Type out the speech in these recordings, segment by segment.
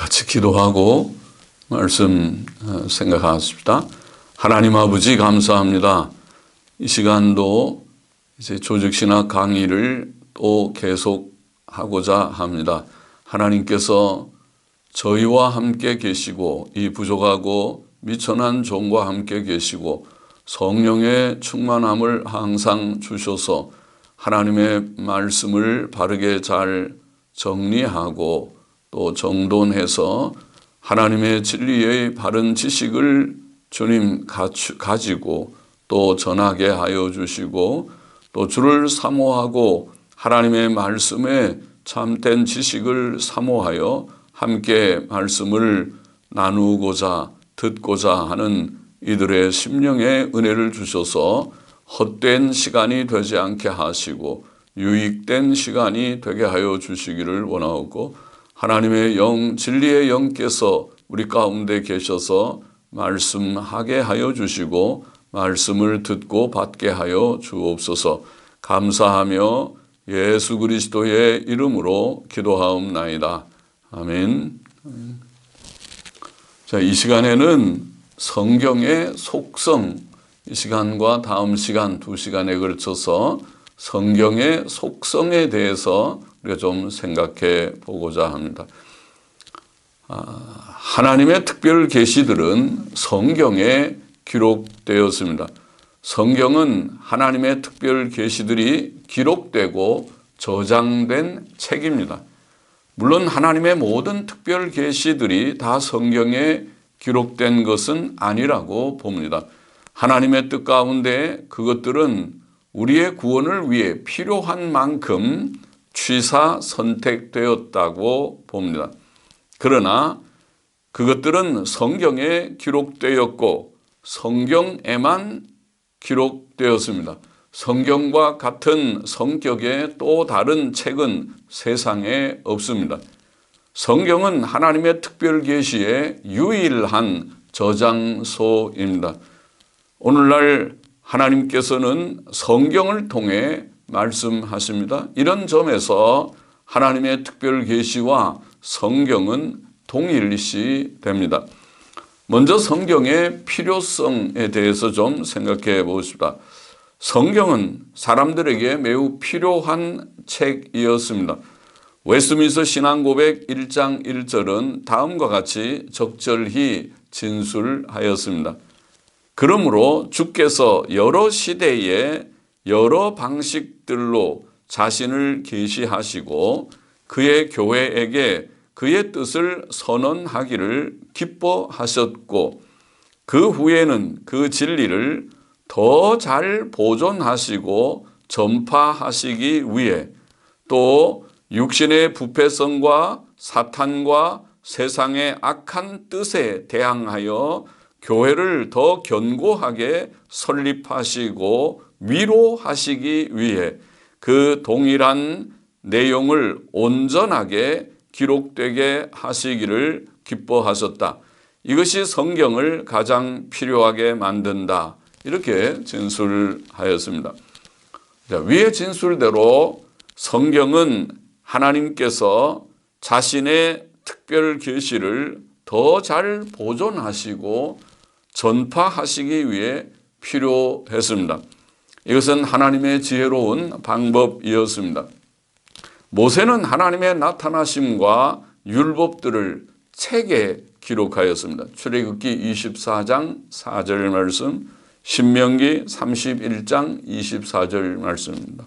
같이 기도하고 말씀 생각하십시다. 하나님 아버지 감사합니다. 이 시간도 이제 조직신학 강의를 또 계속하고자 합니다. 하나님께서 저희와 함께 계시고 이 부족하고 미천한 종과 함께 계시고 성령의 충만함을 항상 주셔서 하나님의 말씀을 바르게 잘 정리하고 또 정돈해서 하나님의 진리의 바른 지식을 주님 가지고 또 전하게 하여 주시고 또 주를 사모하고 하나님의 말씀에 참된 지식을 사모하여 함께 말씀을 나누고자 듣고자 하는 이들의 심령의 은혜를 주셔서 헛된 시간이 되지 않게 하시고 유익된 시간이 되게 하여 주시기를 원하고 하나님의 영, 진리의 영께서 우리 가운데 계셔서 말씀하게 하여 주시고 말씀을 듣고 받게 하여 주옵소서. 감사하며 예수 그리스도의 이름으로 기도하옵나이다. 아멘. 자, 이 시간에는 성경의 속성, 이 시간과 다음 시간 2시간에 걸쳐서 성경의 속성에 대해서 우리가 좀 생각해 보고자 합니다. 하나님의 특별 계시들은 성경에 기록되었습니다. 성경은 하나님의 특별 계시들이 기록되고 저장된 책입니다. 물론 하나님의 모든 특별 계시들이 다 성경에 기록된 것은 아니라고 봅니다. 하나님의 뜻 가운데 그것들은 우리의 구원을 위해 필요한 만큼 취사 선택되었다고 봅니다. 그러나 그것들은 성경에 기록되었고 성경에만 기록되었습니다. 성경과 같은 성격의 또 다른 책은 세상에 없습니다. 성경은 하나님의 특별 계시의 유일한 저장소입니다. 오늘날 하나님께서는 성경을 통해 말씀하십니다. 이런 점에서 하나님의 특별 계시와 성경은 동일시 됩니다. 먼저 성경의 필요성에 대해서 좀 생각해 보십시다. 성경은 사람들에게 매우 필요한 책이었습니다. 웨스트민스터 신앙고백 1장 1절은 다음과 같이 적절히 진술하였습니다. 그러므로 주께서 여러 시대에 여러 방식들로 자신을 계시하시고 그의 교회에게 그의 뜻을 선언하기를 기뻐하셨고 그 후에는 그 진리를 더 잘 보존하시고 전파하시기 위해 또 육신의 부패성과 사탄과 세상의 악한 뜻에 대항하여 교회를 더 견고하게 설립하시고 위로하시기 위해 그 동일한 내용을 온전하게 기록되게 하시기를 기뻐하셨다. 이것이 성경을 가장 필요하게 만든다. 이렇게 진술하였습니다. 자, 위의 진술대로 성경은 하나님께서 자신의 특별 계시를 더 잘 보존하시고 전파하시기 위해 필요했습니다. 이것은 하나님의 지혜로운 방법이었습니다. 모세는 하나님의 나타나심과 율법들을 책에 기록하였습니다. 출애굽기 24장 4절 말씀, 신명기 31장 24절 말씀입니다.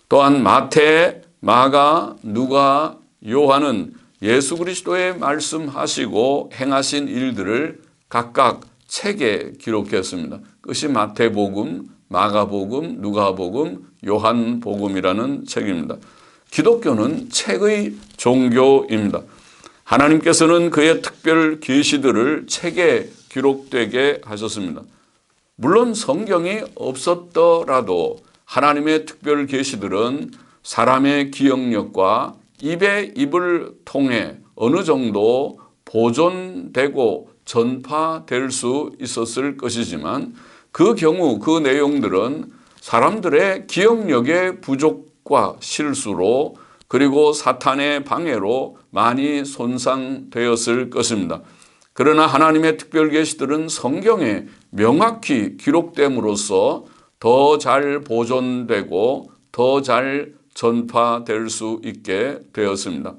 또한 마태, 마가, 누가, 요한은 예수 그리스도의 말씀하시고 행하신 일들을 각각 책에 기록했습니다. 그것이 마태복음, 마가복음, 누가복음, 요한복음이라는 책입니다. 기독교는 책의 종교입니다. 하나님께서는 그의 특별 계시들을 책에 기록되게 하셨습니다. 물론 성경이 없었더라도 하나님의 특별 계시들은 사람의 기억력과 입의 입을 통해 어느 정도 보존되고 전파될 수 있었을 것이지만 그 경우 그 내용들은 사람들의 기억력의 부족과 실수로 그리고 사탄의 방해로 많이 손상되었을 것입니다. 그러나 하나님의 특별 계시들은 성경에 명확히 기록됨으로써 더 잘 보존되고 더 잘 전파될 수 있게 되었습니다.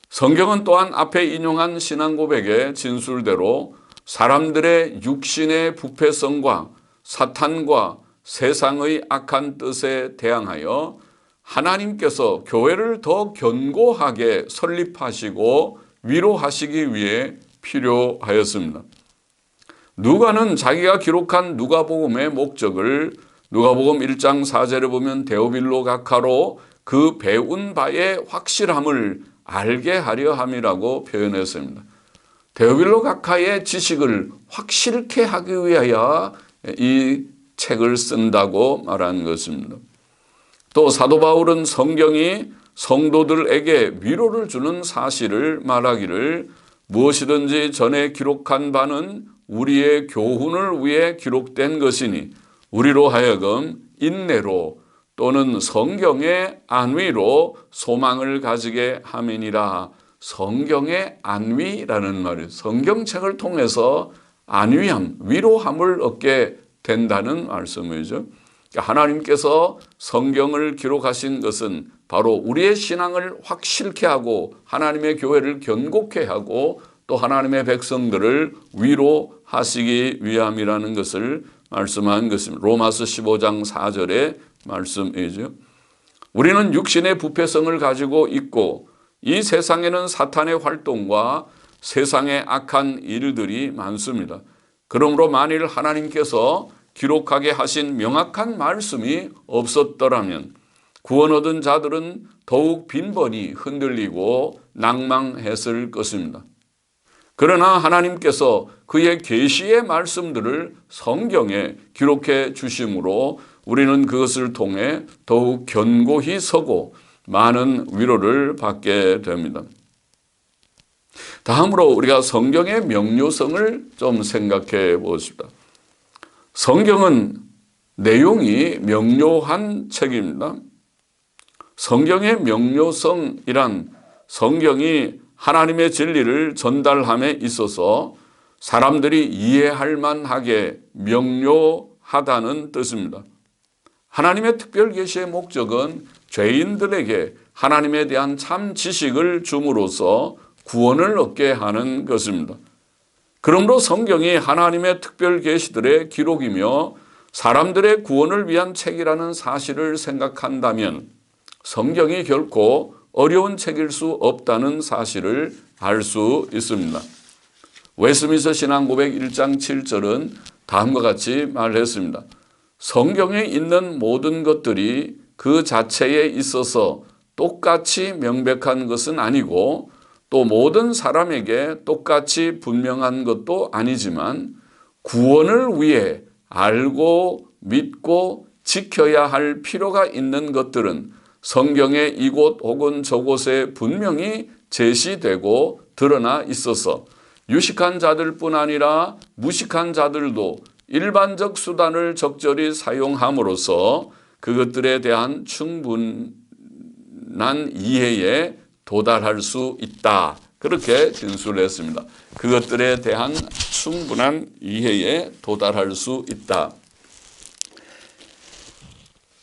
성경은 또한 앞에 인용한 신앙 고백의 진술대로 사람들의 육신의 부패성과 사탄과 세상의 악한 뜻에 대항하여 하나님께서 교회를 더 견고하게 설립하시고 위로하시기 위해 필요하였습니다. 누가는 자기가 기록한 누가복음의 목적을 누가복음 1장 4절에 보면 데오빌로 각하로 그 배운 바의 확실함을 알게 하려 함이라고 표현했습니다. 데오빌로 각하의 지식을 확실케 하기 위하여 이 책을 쓴다고 말한 것입니다. 또 사도 바울은 성경이 성도들에게 위로를 주는 사실을 말하기를 무엇이든지 전에 기록한 바는 우리의 교훈을 위해 기록된 것이니 우리로 하여금 인내로 또는 성경의 안위로 소망을 가지게 함이니라. 성경의 안위라는 말이에요. 성경책을 통해서 안위함, 위로함을 얻게 된다는 말씀이죠. 하나님께서 성경을 기록하신 것은 바로 우리의 신앙을 확실케 하고 하나님의 교회를 견고케 하고 또 하나님의 백성들을 위로하시기 위함이라는 것을 말씀한 것입니다. 로마서 15장 4절의 말씀이죠. 우리는 육신의 부패성을 가지고 있고 이 세상에는 사탄의 활동과 세상의 악한 일들이 많습니다. 그러므로 만일 하나님께서 기록하게 하신 명확한 말씀이 없었더라면 구원 얻은 자들은 더욱 빈번히 흔들리고 낭망했을 것입니다. 그러나 하나님께서 그의 계시의 말씀들을 성경에 기록해 주심으로 우리는 그것을 통해 더욱 견고히 서고 많은 위로를 받게 됩니다. 다음으로 우리가 성경의 명료성을 좀 생각해 보십시다. 성경은 내용이 명료한 책입니다. 성경의 명료성이란 성경이 하나님의 진리를 전달함에 있어서 사람들이 이해할 만하게 명료하다는 뜻입니다. 하나님의 특별 계시의 목적은 죄인들에게 하나님에 대한 참 지식을 줌으로써 구원을 얻게 하는 것입니다. 그러므로 성경이 하나님의 특별 계시들의 기록이며 사람들의 구원을 위한 책이라는 사실을 생각한다면 성경이 결코 어려운 책일 수 없다는 사실을 알 수 있습니다. 웨스민스터 신앙고백 1장 7절은 다음과 같이 말했습니다. 성경에 있는 모든 것들이 그 자체에 있어서 똑같이 명백한 것은 아니고 또 모든 사람에게 똑같이 분명한 것도 아니지만 구원을 위해 알고 믿고 지켜야 할 필요가 있는 것들은 성경의 이곳 혹은 저곳에 분명히 제시되고 드러나 있어서 유식한 자들뿐 아니라 무식한 자들도 일반적 수단을 적절히 사용함으로써 그것들에 대한 충분한 이해에 도달할 수 있다. 그렇게 진술했습니다. 그것들에 대한 충분한 이해에 도달할 수 있다.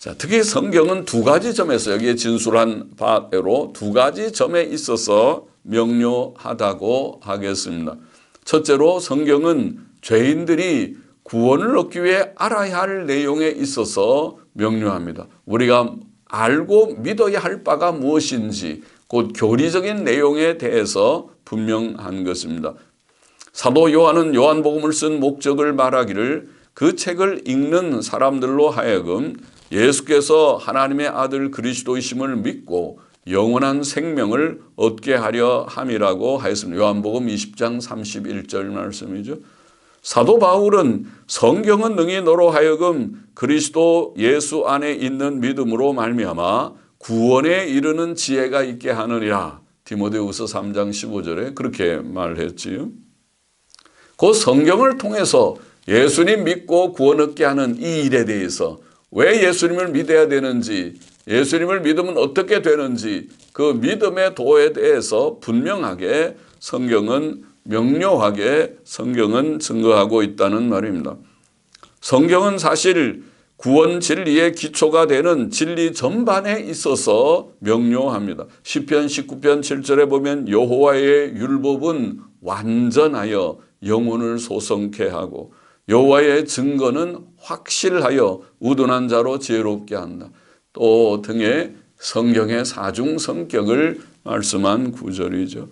자, 특히 성경은 두 가지 점에서 여기에 진술한 바대로 두 가지 점에 있어서 명료하다고 하겠습니다. 첫째로 성경은 죄인들이 구원을 얻기 위해 알아야 할 내용에 있어서 명료합니다. 우리가 알고 믿어야 할 바가 무엇인지 곧 교리적인 내용에 대해서 분명한 것입니다. 사도 요한은 요한복음을 쓴 목적을 말하기를 그 책을 읽는 사람들로 하여금 예수께서 하나님의 아들 그리스도이심을 믿고 영원한 생명을 얻게 하려 함이라고 하였습니다. 요한복음 20장 31절 말씀이죠. 사도 바울은 성경은 능히 너로 하여금 그리스도 예수 안에 있는 믿음으로 말미암아 구원에 이르는 지혜가 있게 하느니라. 디모데후서 3장 15절에 그렇게 말했지요. 그 성경을 통해서 예수님 믿고 구원 얻게 하는 이 일에 대해서 왜 예수님을 믿어야 되는지에 예수님을 믿으면 어떻게 되는지 그 믿음의 도에 대해서 분명하게 성경은 명료하게 성경은 증거하고 있다는 말입니다. 성경은 사실 구원 진리의 기초가 되는 진리 전반에 있어서 명료합니다. 시편 19편 7절에 보면 여호와의 율법은 완전하여 영혼을 소성케 하고 여호와의 증거는 확실하여 우둔한 자로 지혜롭게 한다. 또 등의 성경의 사중 성격을 말씀한 구절이죠.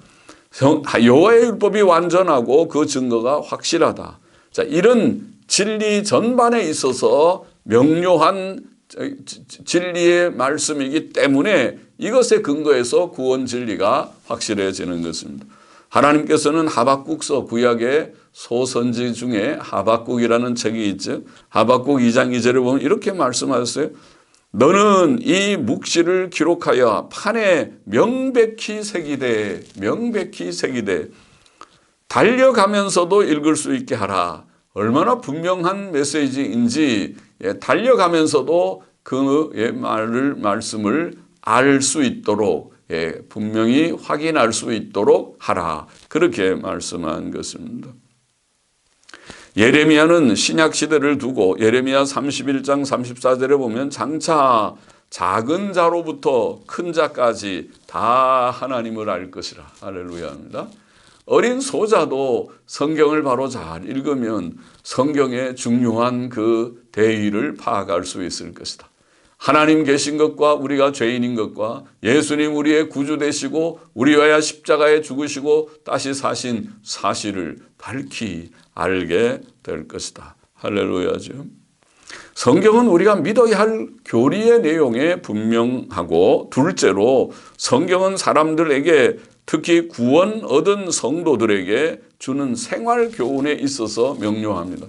여호와의 율법이 완전하고 그 증거가 확실하다. 자, 이런 진리 전반에 있어서 명료한 진리의 말씀이기 때문에 이것에 근거해서 구원 진리가 확실해지는 것입니다. 하나님께서는 하박국서 구약의 소선지 중에 하박국이라는 책이 있죠. 하박국 2장 2절에 보면 이렇게 말씀하셨어요. 너는 이 묵시를 기록하여 판에 명백히 새기되 달려가면서도 읽을 수 있게 하라. 얼마나 분명한 메시지인지 달려가면서도 그 말씀을 알 수 있도록 분명히 확인할 수 있도록 하라. 그렇게 말씀한 것입니다. 예레미야는 신약 시대를 두고 예레미야 31장 34절에 보면 장차 작은 자로부터 큰 자까지 다 하나님을 알 것이라. 할렐루야입니다. 어린 소자도 성경을 바로 잘 읽으면 성경의 중요한 그 대의를 파악할 수 있을 것이다. 하나님 계신 것과 우리가 죄인인 것과 예수님 우리의 구주 되시고 우리와야 십자가에 죽으시고 다시 사신 사실을 밝히 알게 될 것이다. 할렐루야죠. 성경은 우리가 믿어야 할 교리의 내용에 분명하고 둘째로 성경은 사람들에게 특히 구원 얻은 성도들에게 주는 생활 교훈에 있어서 명료합니다.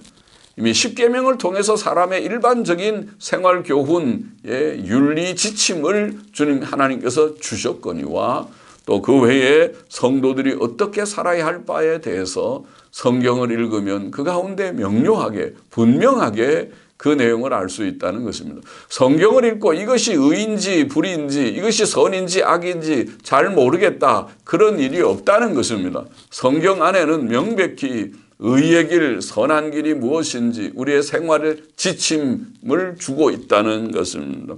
이미 십계명을 통해서 사람의 일반적인 생활 교훈의 윤리 지침을 주님 하나님께서 주셨거니와 또 그 외에 성도들이 어떻게 살아야 할 바에 대해서 성경을 읽으면 그 가운데 명료하게 분명하게 그 내용을 알 수 있다는 것입니다. 성경을 읽고 이것이 의인지 불의인지 이것이 선인지 악인지 잘 모르겠다 그런 일이 없다는 것입니다. 성경 안에는 명백히 의의 길, 선한 길이 무엇인지 우리의 생활의 지침을 주고 있다는 것입니다.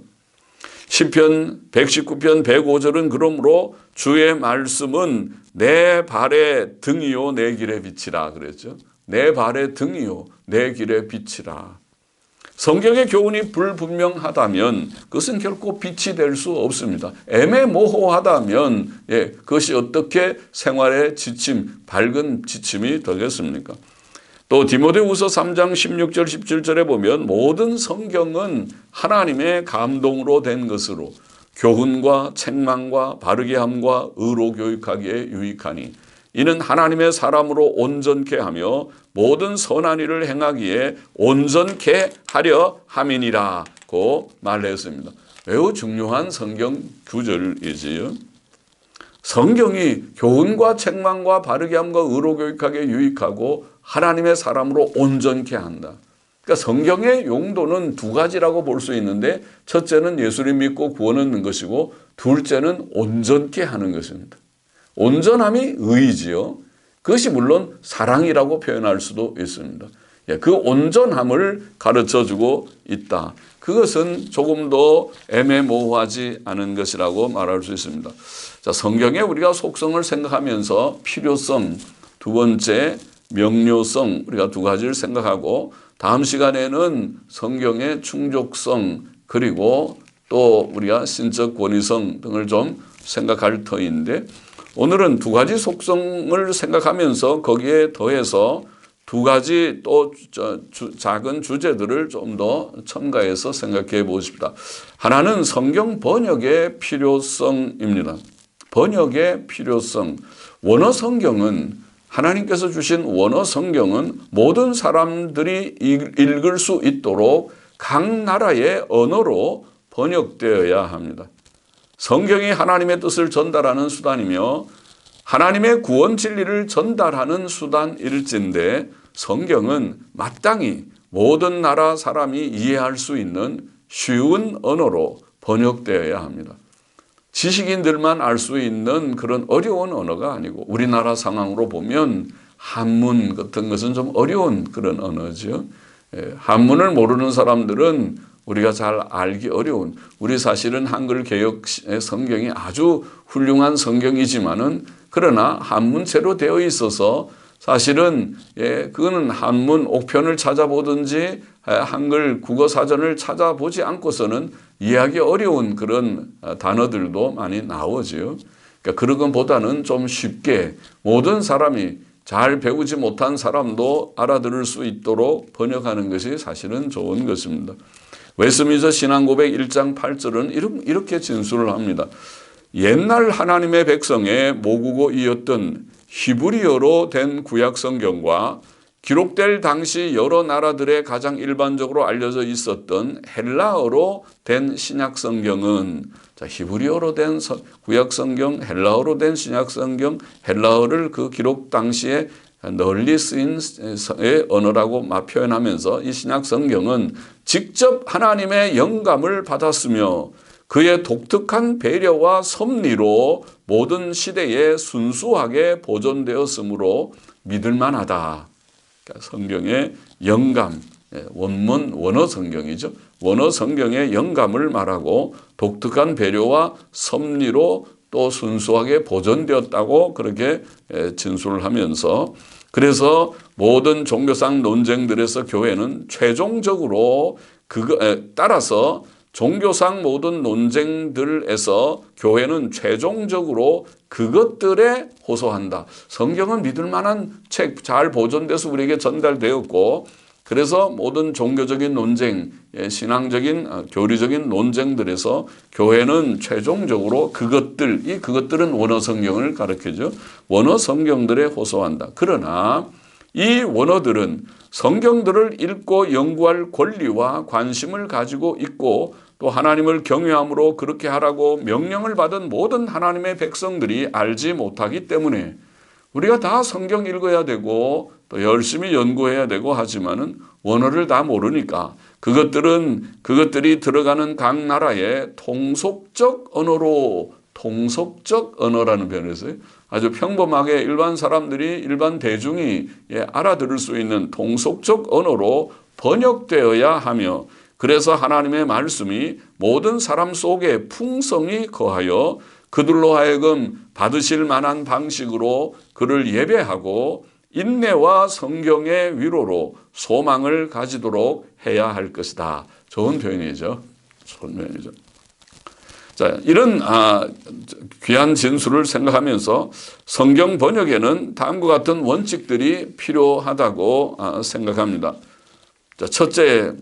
시편 119편 105절은 그러므로 주의 말씀은 내 발의 등이요 내 길의 빛이라 그랬죠. 내 발의 등이요 내 길의 빛이라. 성경의 교훈이 불분명하다면 그것은 결코 빛이 될 수 없습니다. 애매모호하다면 그것이 어떻게 생활의 지침, 밝은 지침이 되겠습니까? 또 디모데후서 3장 16절 17절에 보면 모든 성경은 하나님의 감동으로 된 것으로 교훈과 책망과 바르게 함과 의로 교육하기에 유익하니 이는 하나님의 사람으로 온전케 하며 모든 선한 일을 행하기에 온전케 하려 함이니라고 말했습니다. 매우 중요한 성경 구절이지요. 성경이 교훈과 책망과 바르게 함과 의로 교육하기에 유익하고 하나님의 사람으로 온전케 한다. 그러니까 성경의 용도는 두 가지라고 볼 수 있는데 첫째는 예수를 믿고 구원 얻는 것이고 둘째는 온전케 하는 것입니다. 온전함이 의이지요. 그것이 물론 사랑이라고 표현할 수도 있습니다. 그 온전함을 가르쳐주고 있다. 그것은 조금 더 애매모호하지 않은 것이라고 말할 수 있습니다. 자, 성경에 우리가 속성을 생각하면서 필요성, 두 번째 명료성 우리가 두 가지를 생각하고 다음 시간에는 성경의 충족성 그리고 또 우리가 신적 권위성 등을 좀 생각할 터인데 오늘은 두 가지 속성을 생각하면서 거기에 더해서 두 가지 또 작은 주제들을 좀 더 첨가해서 생각해 보십시다. 하나는 성경 번역의 필요성입니다. 번역의 필요성. 원어 성경은 하나님께서 주신 원어 성경은 모든 사람들이 읽을 수 있도록 각 나라의 언어로 번역되어야 합니다. 성경이 하나님의 뜻을 전달하는 수단이며 하나님의 구원 진리를 전달하는 수단일진데 성경은 마땅히 모든 나라 사람이 이해할 수 있는 쉬운 언어로 번역되어야 합니다. 지식인들만 알 수 있는 그런 어려운 언어가 아니고 우리나라 상황으로 보면 한문 같은 것은 좀 어려운 그런 언어죠. 한문을 모르는 사람들은 우리가 잘 알기 어려운, 우리 사실은 한글 개역의 성경이 아주 훌륭한 성경이지만은 그러나 한문체로 되어 있어서 사실은 그거는 한문 옥편을 찾아보든지 한글 국어 사전을 찾아보지 않고서는 이해하기 어려운 그런 단어들도 많이 나오죠. 그러니까 그런 것보다는 좀 쉽게 모든 사람이 잘 배우지 못한 사람도 알아들을 수 있도록 번역하는 것이 사실은 좋은 것입니다. 웨스민스터 신앙고백 1장 8절은 이렇게 진술을 합니다. 옛날 하나님의 백성의 모국어이었던 히브리어로 된 구약 성경과 기록될 당시 여러 나라들의 가장 일반적으로 알려져 있었던 헬라어로 된 신약 성경은, 자, 히브리어로 된 구약 성경, 헬라어로 된 신약 성경, 헬라어를 그 기록 당시에 널리 쓰인 언어라고 표현하면서 이 신약 성경은 직접 하나님의 영감을 받았으며 그의 독특한 배려와 섭리로 모든 시대에 순수하게 보존되었으므로 믿을 만하다. 그러니까 성경의 영감, 원문 원어 성경이죠. 원어 성경의 영감을 말하고 독특한 배려와 섭리로 또 순수하게 보존되었다고 그렇게 진술을 하면서, 그래서 모든 종교상 논쟁들에서 교회는 최종적으로 따라서 종교상 모든 논쟁들에서 교회는 최종적으로 그것들에 호소한다. 성경은 믿을 만한 책, 잘 보존돼서 우리에게 전달되었고, 그래서 모든 종교적인 논쟁, 신앙적인, 교리적인 논쟁들에서 교회는 최종적으로 그것들은 원어 성경을 가르쳐죠. 원어 성경들에 호소한다. 그러나 이 원어들은 성경들을 읽고 연구할 권리와 관심을 가지고 있고 또 하나님을 경외함으로 그렇게 하라고 명령을 받은 모든 하나님의 백성들이 알지 못하기 때문에 우리가 다 성경 읽어야 되고 또 열심히 연구해야 되고 하지만은 원어를 다 모르니까 그것들이 들어가는 각 나라의 통속적 언어라는 표현을 써요. 아주 평범하게 일반 사람들이, 일반 대중이 알아들을 수 있는 통속적 언어로 번역되어야 하며, 그래서 하나님의 말씀이 모든 사람 속에 풍성히 거하여 그들로 하여금 받으실 만한 방식으로 그를 예배하고 인내와 성경의 위로로 소망을 가지도록 해야 할 것이다. 좋은 표현이죠. 좋은 표현이죠. 자, 이런 귀한 진술을 생각하면서 성경 번역에는 다음과 같은 원칙들이 필요하다고 생각합니다. 자, 첫째,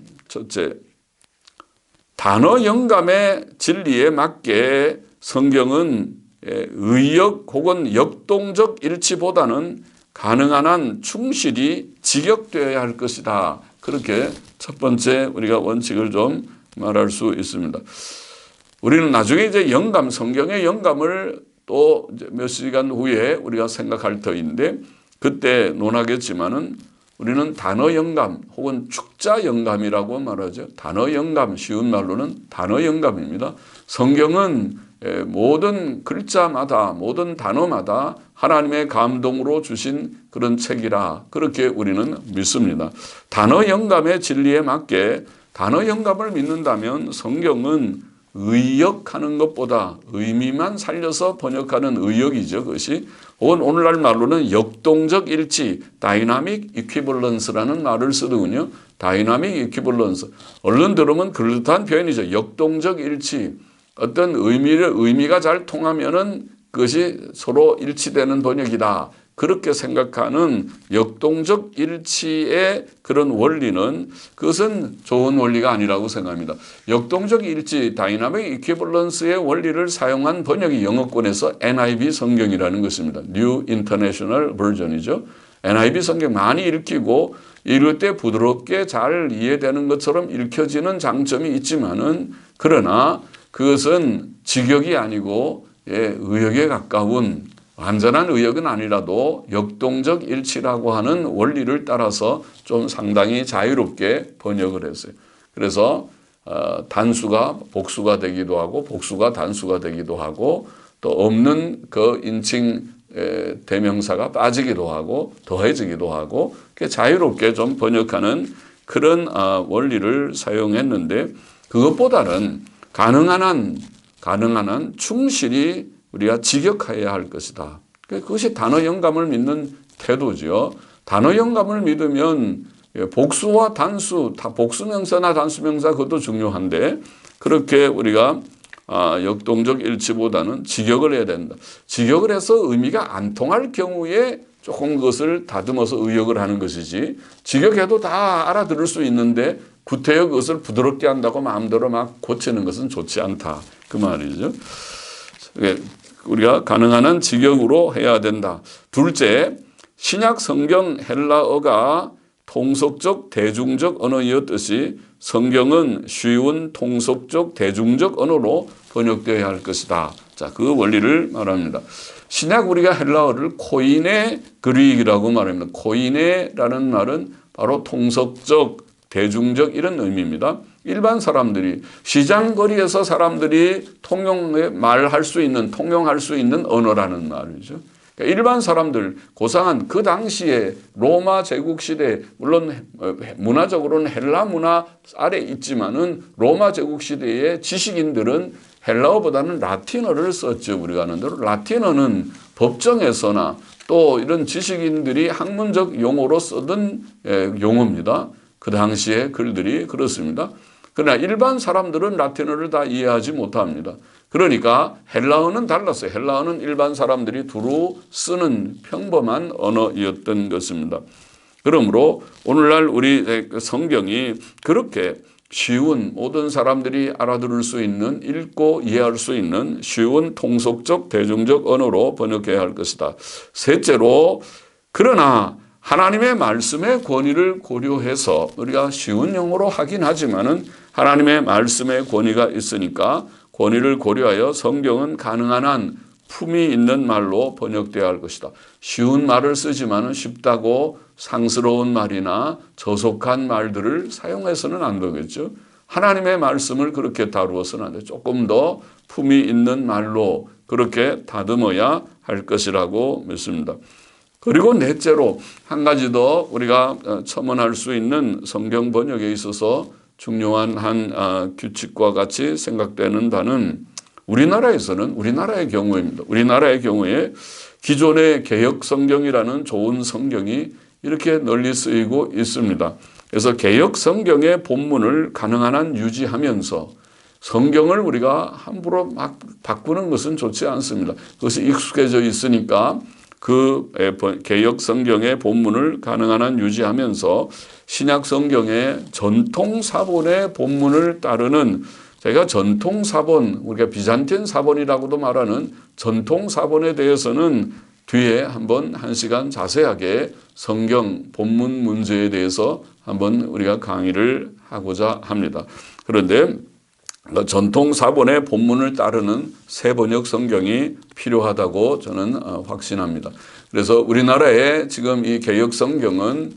단어 영감의 진리에 맞게 성경은 의역 혹은 역동적 일치보다는 가능한 한 충실히 직역되어야 할 것이다. 그렇게 첫 번째 우리가 원칙을 좀 말할 수 있습니다. 우리는 나중에 이제 성경의 영감을 또 몇 시간 후에 우리가 생각할 터인데 그때 논하겠지만은 우리는 단어 영감 혹은 축자 영감이라고 말하죠. 단어 영감, 쉬운 말로는 단어 영감입니다. 성경은 모든 글자마다, 모든 단어마다 하나님의 감동으로 주신 그런 책이라 그렇게 우리는 믿습니다. 단어 영감의 진리에 맞게 단어 영감을 믿는다면 성경은 의역하는 것보다 의미만 살려서 번역하는 의역이죠. 그것이 혹은 오늘날 말로는 역동적 일치, 다이나믹 이퀴벌런스라는 말을 쓰더군요. 다이나믹 이퀴벌런스. 얼른 들으면 그럴듯한 표현이죠. 역동적 일치. 어떤 의미가 잘 통하면은 그것이 서로 일치되는 번역이다. 그렇게 생각하는 역동적 일치의 그런 원리는 그것은 좋은 원리가 아니라고 생각합니다. 역동적 일치, 다이나믹 이퀴벌런스의 원리를 사용한 번역이 영어권에서 NIV 성경이라는 것입니다. New International Version이죠. NIV 성경 많이 읽히고 읽을 때 부드럽게 잘 이해되는 것처럼 읽혀지는 장점이 있지만은 그러나 그것은 직역이 아니고 의역에 가까운 완전한 의역은 아니라도 역동적 일치라고 하는 원리를 따라서 좀 상당히 자유롭게 번역을 했어요. 그래서 단수가 복수가 되기도 하고 복수가 단수가 되기도 하고 또 없는 그 인칭 대명사가 빠지기도 하고 더해지기도 하고 자유롭게 좀 번역하는 그런 원리를 사용했는데 그것보다는 가능한 한 충실히 우리가 직역해야 할 것이다. 그것이 단어 영감을 믿는 태도지요. 단어 영감을 믿으면 복수와 단수, 복수명사나 단수명사 그것도 중요한데 그렇게 우리가 역동적 일치보다는 직역을 해야 된다. 직역을 해서 의미가 안 통할 경우에 조금 그것을 다듬어서 의역을 하는 것이지 직역해도 다 알아들을 수 있는데 구태여 그것을 부드럽게 한다고 마음대로 막 고치는 것은 좋지 않다. 그 말이죠. 우리가 가능한 한 직역으로 해야 된다. 둘째, 신약 성경 헬라어가 통속적 대중적 언어이었듯이 성경은 쉬운 통속적 대중적 언어로 번역되어야 할 것이다. 자, 그 원리를 말합니다. 신약 우리가 헬라어를 코이네 그릭이라고 말합니다. 코이네라는 말은 바로 통속적 대중적 이런 의미입니다. 일반 사람들이 시장거리에서 사람들이 통용할 수 있는 언어라는 말이죠. 그러니까 일반 사람들 고상한 그 당시에 로마 제국 시대 물론 문화적으로는 헬라 문화 아래 있지만은 로마 제국 시대의 지식인들은 헬라어보다는 라틴어를 썼죠. 우리가 아는 대로 라틴어는 법정에서나 또 이런 지식인들이 학문적 용어로 쓰던 용어입니다. 그 당시에 글들이 그렇습니다. 그러나 일반 사람들은 라틴어를 다 이해하지 못합니다. 그러니까 헬라어는 달랐어요. 헬라어는 일반 사람들이 두루 쓰는 평범한 언어였던 것입니다. 그러므로 오늘날 우리 성경이 그렇게 쉬운 모든 사람들이 알아들을 수 있는 읽고 이해할 수 있는 쉬운 통속적 대중적 언어로 번역해야 할 것이다. 셋째로 그러나 하나님의 말씀의 권위를 고려해서 우리가 쉬운 영어로 하긴 하지만은 하나님의 말씀의 권위가 있으니까 권위를 고려하여 성경은 가능한 한 품이 있는 말로 번역되어야 할 것이다. 쉬운 말을 쓰지만은 쉽다고 상스러운 말이나 저속한 말들을 사용해서는 안 되겠죠. 하나님의 말씀을 그렇게 다루어서는 안 돼. 조금 더 품이 있는 말로 그렇게 다듬어야 할 것이라고 믿습니다. 그리고 넷째로 한 가지 더 우리가 첨언할 수 있는 성경 번역에 있어서 중요한 한 규칙과 같이 생각되는 바는 우리나라에서는 우리나라의 경우입니다. 우리나라의 경우에 기존의 개역 성경이라는 좋은 성경이 이렇게 널리 쓰이고 있습니다. 그래서 개역 성경의 본문을 가능한 한 유지하면서 성경을 우리가 함부로 막 바꾸는 것은 좋지 않습니다. 그것이 익숙해져 있으니까 그 개역 성경의 본문을 가능한 한 유지하면서 신약 성경의 전통 사본의 본문을 따르는 제가 전통 사본, 우리가 비잔틴 사본이라고도 말하는 전통 사본에 대해서는 뒤에 한번 1시간 자세하게 성경 본문 문제에 대해서 한번 우리가 강의를 하고자 합니다. 그런데 전통 사본의 본문을 따르는 새 번역 성경이 필요하다고 저는 확신합니다. 그래서 우리나라의 지금 이 개역 성경은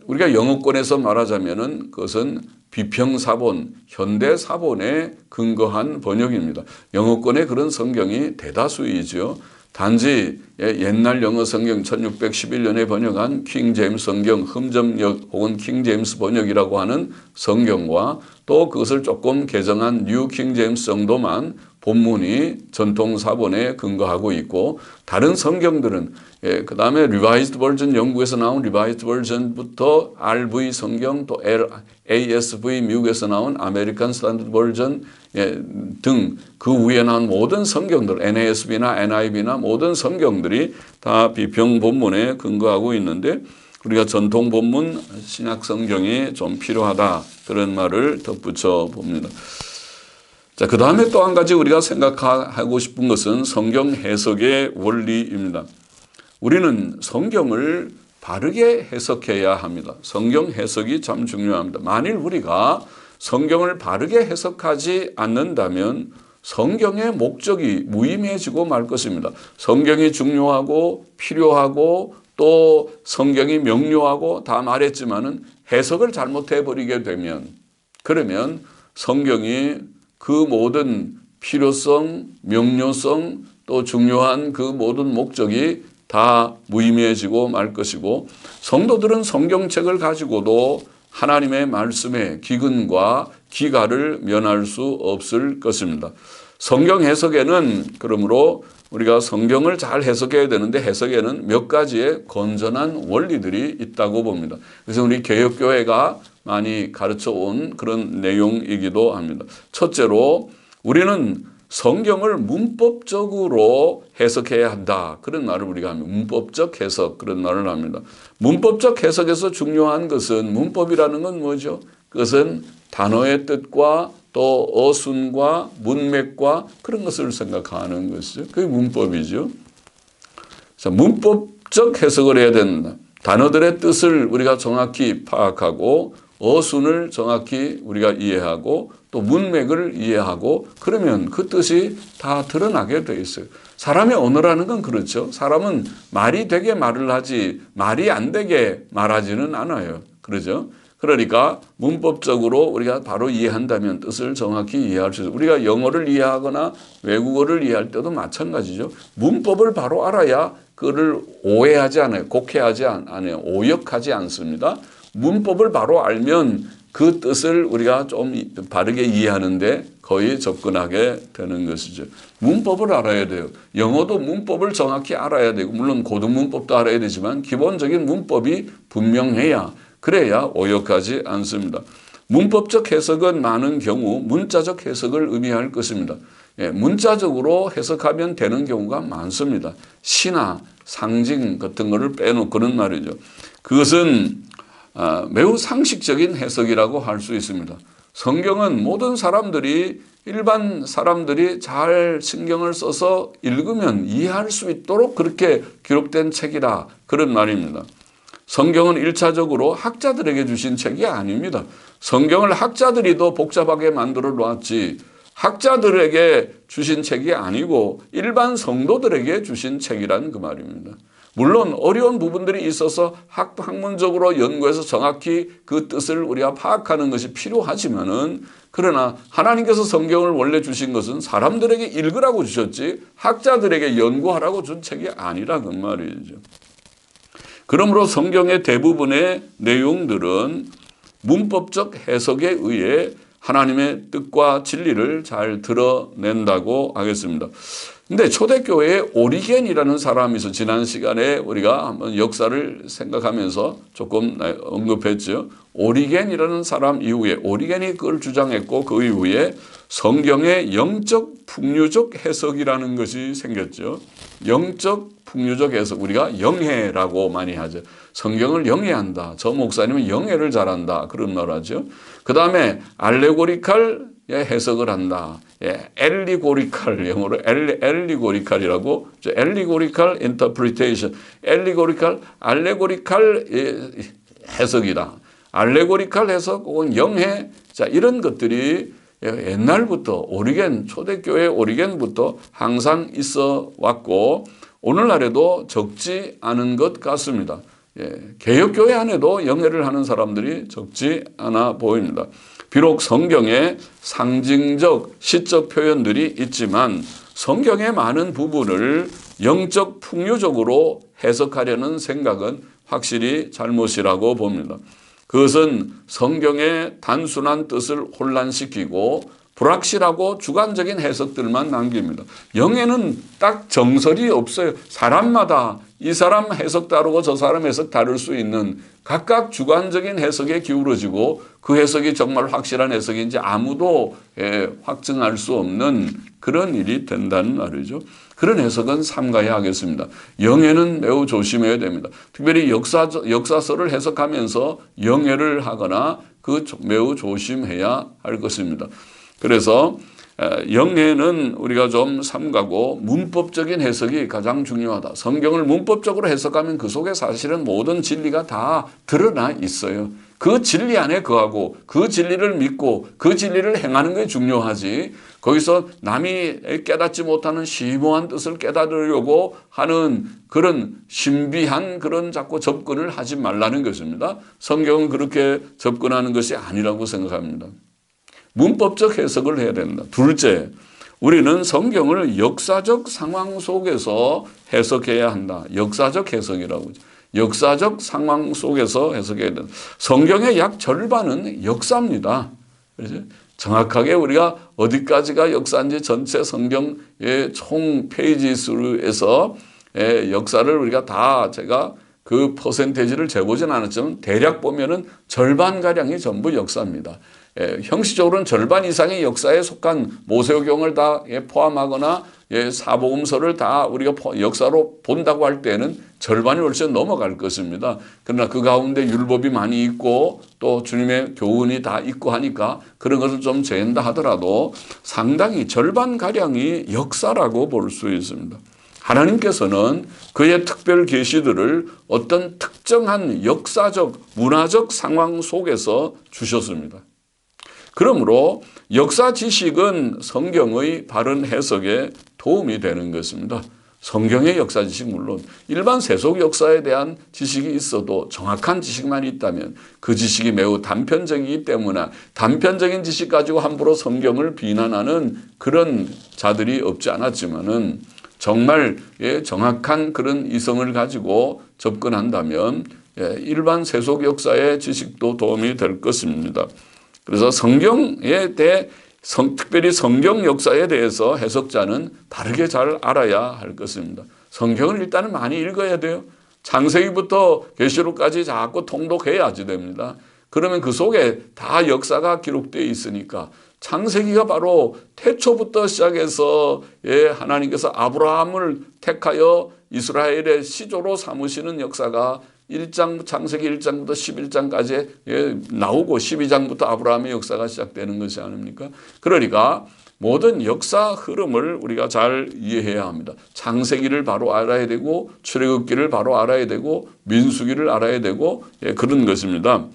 우리가 영어권에서 말하자면은 그것은 비평 사본, 현대 사본에 근거한 번역입니다. 영어권에 그런 성경이 대다수이죠. 단지 옛날 영어 성경 1611년에 번역한 킹 제임스 성경 흠점역 혹은 킹 제임스 번역이라고 하는 성경과 또 그것을 조금 개정한 뉴 킹 제임스 정도만 본문이 전통 사본에 근거하고 있고 다른 성경들은 그 다음에 리바이즈드 버전 영국에서 나온 리바이즈드 버전부터 RV 성경 또 ASV 미국에서 나온 아메리칸 스탠더드 버전 등 그 위에 나온 모든 성경들 NASB나 NIV나 모든 성경들이 다 비평 본문에 근거하고 있는데 우리가 전통 본문 신약 성경이 좀 필요하다 그런 말을 덧붙여 봅니다. 자, 그 다음에 또 한 가지 우리가 생각하고 싶은 것은 성경 해석의 원리입니다. 우리는 성경을 바르게 해석해야 합니다. 성경 해석이 참 중요합니다. 만일 우리가 성경을 바르게 해석하지 않는다면 성경의 목적이 무의미해지고 말 것입니다. 성경이 중요하고 필요하고 또 성경이 명료하고 다 말했지만은 해석을 잘못해버리게 되면 그러면 성경이 그 모든 필요성, 명료성, 또 중요한 그 모든 목적이 다 무의미해지고 말 것이고, 성도들은 성경책을 가지고도 하나님의 말씀의 기근과 기가를 면할 수 없을 것입니다. 성경 해석에는 그러므로 우리가 성경을 잘 해석해야 되는데, 해석에는 몇 가지의 건전한 원리들이 있다고 봅니다. 그래서 우리 개혁교회가 많이 가르쳐 온 그런 내용이기도 합니다. 첫째로 우리는 성경을 문법적으로 해석해야 한다. 그런 말을 우리가 합니다. 문법적 해석, 그런 말을 합니다. 문법적 해석에서 중요한 것은, 문법이라는 건 뭐죠? 그것은 단어의 뜻과 또 어순과 문맥과 그런 것을 생각하는 것이죠. 그게 문법이죠. 자, 문법적 해석을 해야 된다. 단어들의 뜻을 우리가 정확히 파악하고, 어순을 정확히 우리가 이해하고, 또 문맥을 이해하고, 그러면 그 뜻이 다 드러나게 돼 있어요. 사람의 언어라는 건 그렇죠. 사람은 말이 되게 말을 하지 말이 안 되게 말하지는 않아요. 그러죠? 그러니까 문법적으로 우리가 바로 이해한다면 뜻을 정확히 이해할 수 있어요. 우리가 영어를 이해하거나 외국어를 이해할 때도 마찬가지죠. 문법을 바로 알아야 그를 오해하지 않아요. 곡해하지 않아요. 오역하지 않습니다. 문법을 바로 알면 그 뜻을 우리가 좀 바르게 이해하는데 거의 접근하게 되는 것이죠. 문법을 알아야 돼요. 영어도 문법을 정확히 알아야 되고, 물론 고등문법도 알아야 되지만 기본적인 문법이 분명해야, 그래야 오역하지 않습니다. 문법적 해석은 많은 경우 문자적 해석을 의미할 것입니다. 문자적으로 해석하면 되는 경우가 많습니다. 시나 상징 같은 것을 빼놓고는 말이죠. 그것은 매우 상식적인 해석이라고 할 수 있습니다. 성경은 모든 사람들이, 일반 사람들이 잘 신경을 써서 읽으면 이해할 수 있도록 그렇게 기록된 책이라, 그런 말입니다. 성경은 1차적으로 학자들에게 주신 책이 아닙니다. 성경을 학자들이 더 복잡하게 만들어 놨지, 학자들에게 주신 책이 아니고 일반 성도들에게 주신 책이라는 그 말입니다. 물론 어려운 부분들이 있어서 학문적으로 연구해서 정확히 그 뜻을 우리가 파악하는 것이 필요하지만은, 그러나 하나님께서 성경을 원래 주신 것은 사람들에게 읽으라고 주셨지 학자들에게 연구하라고 준 책이 아니라 그 말이죠. 그러므로 성경의 대부분의 내용들은 문법적 해석에 의해 하나님의 뜻과 진리를 잘 드러낸다고 하겠습니다. 근데 초대교회에 오리겐이라는 사람이 있어. 지난 시간에 우리가 한번 역사를 생각하면서 조금 언급했죠. 오리겐이라는 사람 이후에, 오리겐이 그걸 주장했고, 그 이후에 성경의 영적 풍류적 해석이라는 것이 생겼죠. 영적 풍류적 해석, 우리가 영해라고 많이 하죠. 성경을 영해한다. 저 목사님은 영해를 잘한다. 그런 말 하죠. 그 다음에 알레고리칼 해석을 한다. 엘리고리칼, 영어로 엘리고리칼이라고, 엘리고리칼 인터프리테이션, 알레고리칼 해석이다. 알레고리칼 해석 혹은 영해, 자, 이런 것들이 옛날부터 오리겐, 초대교회 오리겐부터 항상 있어 왔고, 오늘날에도 적지 않은 것 같습니다. 개혁교회 안에도 영해를 하는 사람들이 적지 않아 보입니다. 비록 성경에 상징적, 시적 표현들이 있지만 성경의 많은 부분을 영적 풍요적으로 해석하려는 생각은 확실히 잘못이라고 봅니다. 그것은 성경의 단순한 뜻을 혼란시키고 불확실하고 주관적인 해석들만 남깁니다. 영에는 딱 정설이 없어요. 사람마다 이 사람 해석 다르고 저 사람 해석 다를 수 있는 각각 주관적인 해석에 기울어지고, 그 해석이 정말 확실한 해석인지 아무도 확증할 수 없는 그런 일이 된다는 말이죠. 그런 해석은 삼가야 하겠습니다. 영해는 매우 조심해야 됩니다. 특별히 역사서를 해석하면서 영해를 하거나 매우 조심해야 할 것입니다. 그래서 영해는 우리가 좀 삼가고 문법적인 해석이 가장 중요하다. 성경을 문법적으로 해석하면 그 속에 사실은 모든 진리가 다 드러나 있어요. 그 진리 안에 거하고 그 진리를 믿고 그 진리를 행하는 게 중요하지, 거기서 남이 깨닫지 못하는 심오한 뜻을 깨달으려고 하는 그런 신비한 그런 자꾸 접근을 하지 말라는 것입니다. 성경은 그렇게 접근하는 것이 아니라고 생각합니다. 문법적 해석을 해야 된다. 둘째, 우리는 성경을 역사적 상황 속에서 해석해야 한다. 역사적 해석이라고 하죠. 역사적 상황 속에서 해석해야 된다. 성경의 약 절반은 역사입니다. 그렇죠? 정확하게 우리가 어디까지가 역사인지 전체 성경의 총 페이지 수에서 역사를 우리가 다 제가 그 퍼센테이지를 재보진 않았지만 대략 보면은 절반가량이 전부 역사입니다. 형식적으로는 절반 이상의 역사에 속한 모세오경을 다 포함하거나 사복음서를 다 우리가 역사로 본다고 할 때는 절반이 훨씬 넘어갈 것입니다. 그러나 그 가운데 율법이 많이 있고 또 주님의 교훈이 다 있고 하니까 그런 것을 좀 재현다 하더라도 상당히 절반가량이 역사라고 볼 수 있습니다. 하나님께서는 그의 특별 계시들을 어떤 특정한 역사적, 문화적 상황 속에서 주셨습니다. 그러므로 역사 지식은 성경의 바른 해석에 도움이 되는 것입니다. 성경의 역사 지식 물론 일반 세속 역사에 대한 지식이 있어도 정확한 지식만 있다면 그 지식이 매우 단편적이기 때문에 단편적인 지식 가지고 함부로 성경을 비난하는 그런 자들이 없지 않았지만은 정말 정확한 그런 이성을 가지고 접근한다면 일반 세속 역사의 지식도 도움이 될 것입니다. 그래서 성경에 대해 특별히 성경 역사에 대해서 해석자는 바르게 잘 알아야 할 것입니다. 성경을 일단은 많이 읽어야 돼요. 창세기부터 계시록까지 자꾸 통독해야지 됩니다. 그러면 그 속에 다 역사가 기록되어 있으니까 창세기가 바로 태초부터 시작해서 하나님께서 아브라함을 택하여 이스라엘의 시조로 삼으시는 역사가 창세기 1장부터 11장까지 나오고 12장부터 아브라함의 역사가 시작되는 것이 아닙니까? 그러니까 모든 역사 흐름을 우리가 잘 이해해야 합니다. 창세기를 바로 알아야 되고 출애굽기를 바로 알아야 되고 민수기를 알아야 되고 그런 것입니다.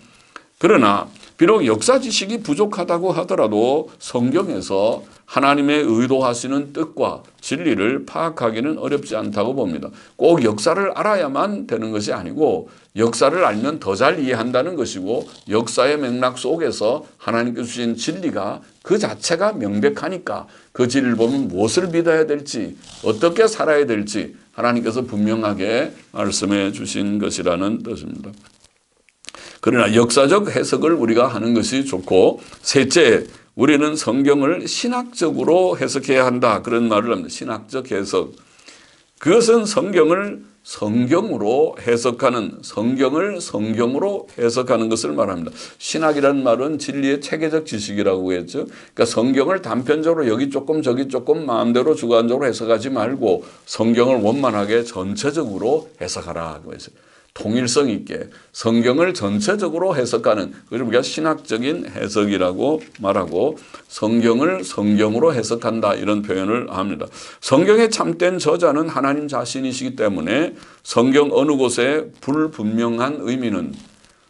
그러나 비록 역사 지식이 부족하다고 하더라도 성경에서 하나님의 의도하시는 뜻과 진리를 파악하기는 어렵지 않다고 봅니다. 꼭 역사를 알아야만 되는 것이 아니고 역사를 알면 더 잘 이해한다는 것이고 역사의 맥락 속에서 하나님께서 주신 진리가 그 자체가 명백하니까 그 진리를 보면 무엇을 믿어야 될지 어떻게 살아야 될지 하나님께서 분명하게 말씀해 주신 것이라는 뜻입니다. 그러나 역사적 해석을 우리가 하는 것이 좋고 셋째, 우리는 성경을 신학적으로 해석해야 한다. 그런 말을 합니다. 신학적 해석. 그것은 성경을 성경으로 해석하는, 성경을 성경으로 해석하는 것을 말합니다. 신학이라는 말은 진리의 체계적 지식이라고 했죠. 그러니까 성경을 단편적으로 여기 조금 저기 조금 마음대로 주관적으로 해석하지 말고 성경을 원만하게 전체적으로 해석하라. 그래서 통일성 있게 성경을 전체적으로 해석하는 그걸 우리가 신학적인 해석이라고 말하고 성경을 성경으로 해석한다 이런 표현을 합니다. 성경의 참된 저자는 하나님 자신이시기 때문에 성경 어느 곳에 불분명한 의미는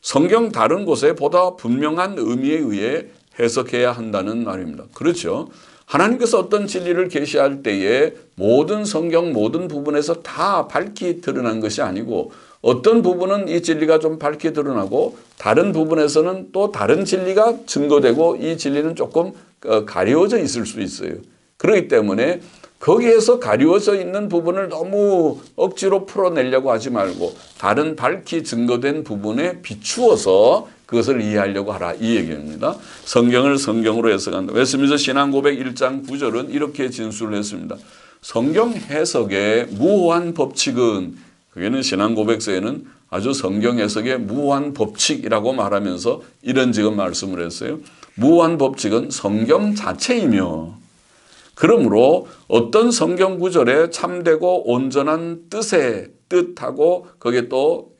성경 다른 곳에 보다 분명한 의미에 의해 해석해야 한다는 말입니다. 그렇죠. 하나님께서 어떤 진리를 계시할 때에 모든 성경 모든 부분에서 다 밝히 드러난 것이 아니고 어떤 부분은 이 진리가 좀 밝게 드러나고 다른 부분에서는 또 다른 진리가 증거되고 이 진리는 조금 가려워져 있을 수 있어요. 그렇기 때문에 거기에서 가려워져 있는 부분을 너무 억지로 풀어내려고 하지 말고 다른 밝히 증거된 부분에 비추어서 그것을 이해하려고 하라 이 얘기입니다. 성경을 성경으로 해석한다. 웨스민스터 신앙고백 1장 9절은 이렇게 진술을 했습니다. 성경 해석의 무호한 법칙은 그게는 신앙고백서에는 아주 성경 해석의 무호한 법칙이라고 말하면서 이런 지금 말씀을 했어요. 무호한 법칙은 성경 자체이며 그러므로 어떤 성경 구절에 참되고 온전한 뜻하고 거기에 또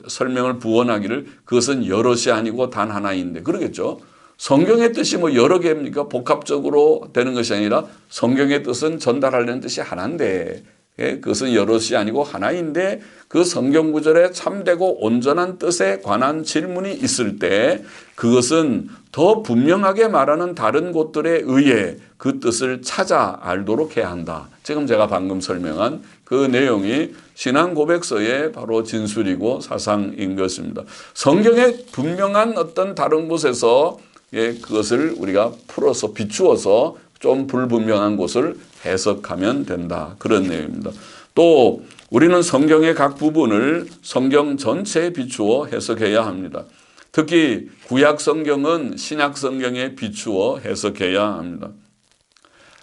설명을 부원하기를 그것은 여럿이 아니고 단 하나인데 그러겠죠. 성경의 뜻이 뭐 여러 개입니까? 복합적으로 되는 것이 아니라 성경의 뜻은 전달하려는 뜻이 하나인데 그것은 여럿이 아니고 하나인데 그 성경 구절에 참되고 온전한 뜻에 관한 질문이 있을 때 그것은 더 분명하게 말하는 다른 곳들에 의해 그 뜻을 찾아 알도록 해야 한다. 지금 제가 방금 설명한 그 내용이 신앙 고백서의 바로 진술이고 사상인 것입니다. 성경의 분명한 어떤 다른 곳에서 그것을 우리가 풀어서 비추어서 좀 불분명한 곳을 해석하면 된다. 그런 내용입니다. 또 우리는 성경의 각 부분을 성경 전체에 비추어 해석해야 합니다. 특히 구약 성경은 신약 성경에 비추어 해석해야 합니다.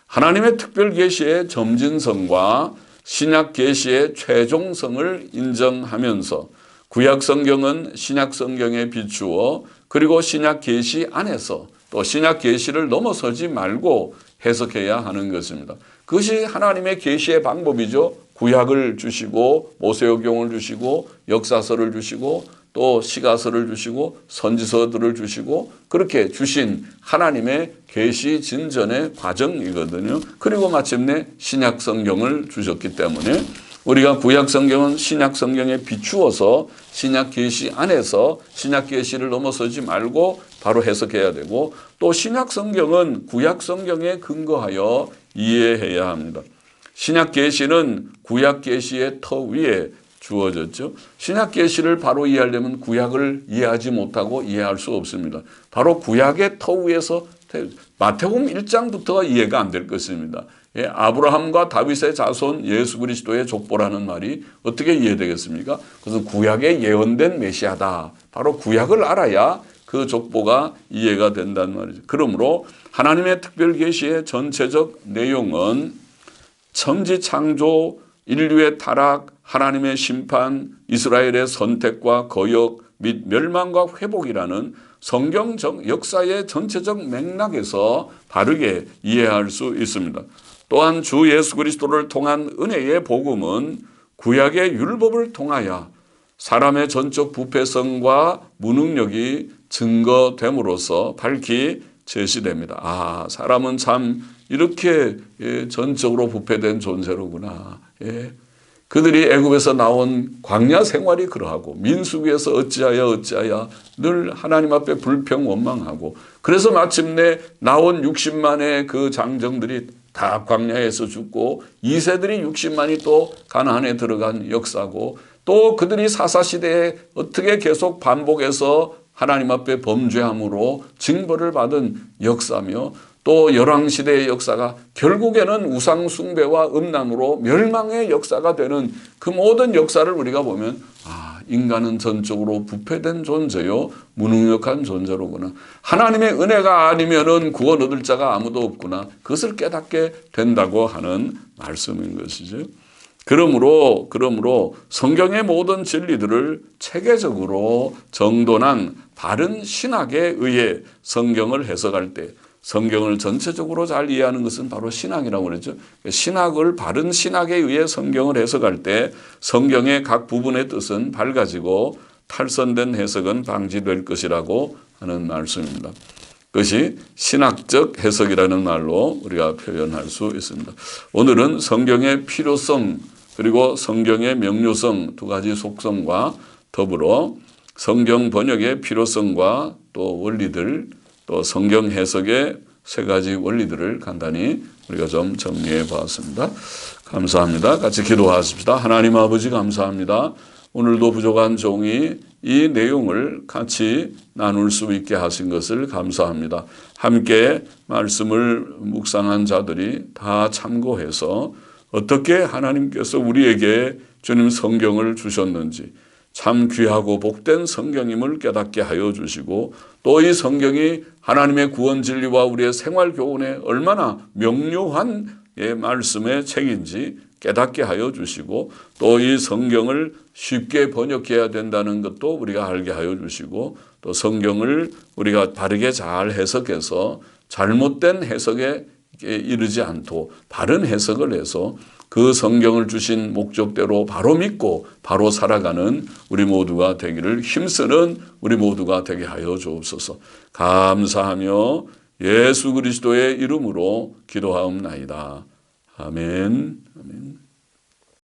하나님의 특별 계시의 점진성과 신약 계시의 최종성을 인정하면서 구약 성경은 신약 성경에 비추어 그리고 신약 계시 안에서 또 신약 계시를 넘어서지 말고 해석해야 하는 것입니다. 그것이 하나님의 계시의 방법이죠. 구약을 주시고 모세오경을 주시고 역사서를 주시고 또 시가서를 주시고 선지서들을 주시고 그렇게 주신 하나님의 계시 진전의 과정이거든요. 그리고 마침내 신약 성경을 주셨기 때문에 우리가 구약 성경은 신약 성경에 비추어서 신약 계시 안에서 신약 계시를 넘어서지 말고 바로 해석해야 되고 또 신약 성경은 구약 성경에 근거하여 이해해야 합니다. 신약 계시는 구약 계시의 터 위에 주어졌죠. 신약 계시를 바로 이해하려면 구약을 이해하지 못하고 이해할 수 없습니다. 바로 구약의 터 위에서 마태복음 1장부터가 이해가 안 될 것입니다. 아브라함과 다윗의 자손 예수 그리스도의 족보라는 말이 어떻게 이해되겠습니까? 그것은 구약에 예언된 메시아다. 바로 구약을 알아야 그 족보가 이해가 된다는 말이죠. 그러므로 하나님의 특별 계시의 전체적 내용은 천지 창조, 인류의 타락, 하나님의 심판, 이스라엘의 선택과 거역 및 멸망과 회복이라는 성경적 역사의 전체적 맥락에서 바르게 이해할 수 있습니다. 또한 주 예수 그리스도를 통한 은혜의 복음은 구약의 율법을 통하여 사람의 전적 부패성과 무능력이 증거됨으로써 밝히 제시됩니다. 사람은 참 이렇게 전적으로 부패된 존재로구나. 그들이 애굽에서 나온 광야 생활이 그러하고 민수기에서 어찌하여 늘 하나님 앞에 불평 원망하고 그래서 마침내 나온 60만의 그 장정들이 다 광야에서 죽고 2세들이 60만이 또 가나안에 들어간 역사고 또 그들이 사사시대에 어떻게 계속 반복해서 하나님 앞에 범죄함으로 징벌을 받은 역사며 또 열왕시대의 역사가 결국에는 우상숭배와 음란으로 멸망의 역사가 되는 그 모든 역사를 우리가 보면 인간은 전적으로 부패된 존재요 무능력한 존재로구나. 하나님의 은혜가 아니면은 구원 얻을 자가 아무도 없구나. 그것을 깨닫게 된다고 하는 말씀인 것이죠. 그러므로 성경의 모든 진리들을 체계적으로 정돈한 바른 신학에 의해 성경을 해석할 때 성경을 전체적으로 잘 이해하는 것은 바로 신학이라고 그랬죠. 신학을 바른 신학에 의해 성경을 해석할 때 성경의 각 부분의 뜻은 밝아지고 탈선된 해석은 방지될 것이라고 하는 말씀입니다. 그것이 신학적 해석이라는 말로 우리가 표현할 수 있습니다. 오늘은 성경의 필요성 그리고 성경의 명료성 두 가지 속성과 더불어 성경 번역의 필요성과 또 원리들 또 성경 해석의 세 가지 원리들을 간단히 우리가 좀 정리해 보았습니다. 감사합니다. 같이 기도하십시다. 하나님 아버지 감사합니다. 오늘도 부족한 종이 이 내용을 같이 나눌 수 있게 하신 것을 감사합니다. 함께 말씀을 묵상한 자들이 다 참고해서 어떻게 하나님께서 우리에게 주님 성경을 주셨는지 참 귀하고 복된 성경임을 깨닫게 하여 주시고 또 이 성경이 하나님의 구원 진리와 우리의 생활 교훈에 얼마나 명료한 말씀의 책인지 깨닫게 하여 주시고 또 이 성경을 쉽게 번역해야 된다는 것도 우리가 알게 하여 주시고 또 성경을 우리가 바르게 잘 해석해서 잘못된 해석에 이르지 않도록 바른 해석을 해서 그 성경을 주신 목적대로 바로 믿고 바로 살아가는 우리 모두가 되기를 힘쓰는 우리 모두가 되게 하여 주옵소서. 감사하며 예수 그리스도의 이름으로 기도하옵나이다. 아멘. 아멘.